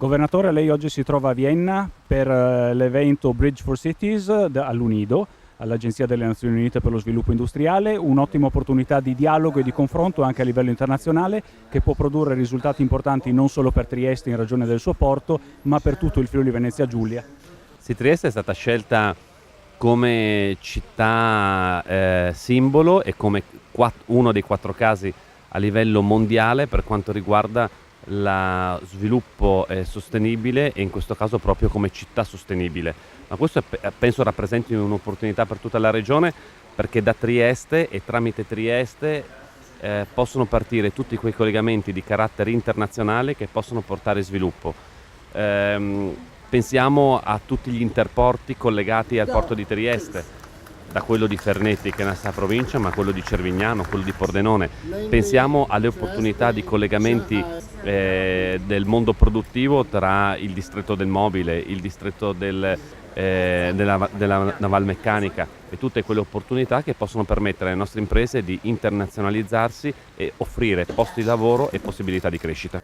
Governatore, lei oggi si trova a Vienna per l'evento Bridge for Cities all'UNIDO, all'Agenzia delle Nazioni Unite per lo Sviluppo Industriale, un'ottima opportunità di dialogo e di confronto anche a livello internazionale che può produrre risultati importanti non solo per Trieste in ragione del suo porto, ma per tutto il Friuli Venezia Giulia. Sì, Trieste è stata scelta come città simbolo e come uno dei 4 casi a livello mondiale per quanto riguarda lo sviluppo sostenibile e in questo caso proprio come città sostenibile. Ma questo penso rappresenti un'opportunità per tutta la regione, perché da Trieste e tramite Trieste possono partire tutti quei collegamenti di carattere internazionale che possono portare sviluppo. Pensiamo a tutti gli interporti collegati al porto di Trieste, da quello di Fernetti che è nella stessa provincia, ma quello di Cervignano, quello di Pordenone. Pensiamo alle opportunità di collegamenti del mondo produttivo tra il distretto del mobile, il distretto della navalmeccanica e tutte quelle opportunità che possono permettere alle nostre imprese di internazionalizzarsi e offrire posti di lavoro e possibilità di crescita.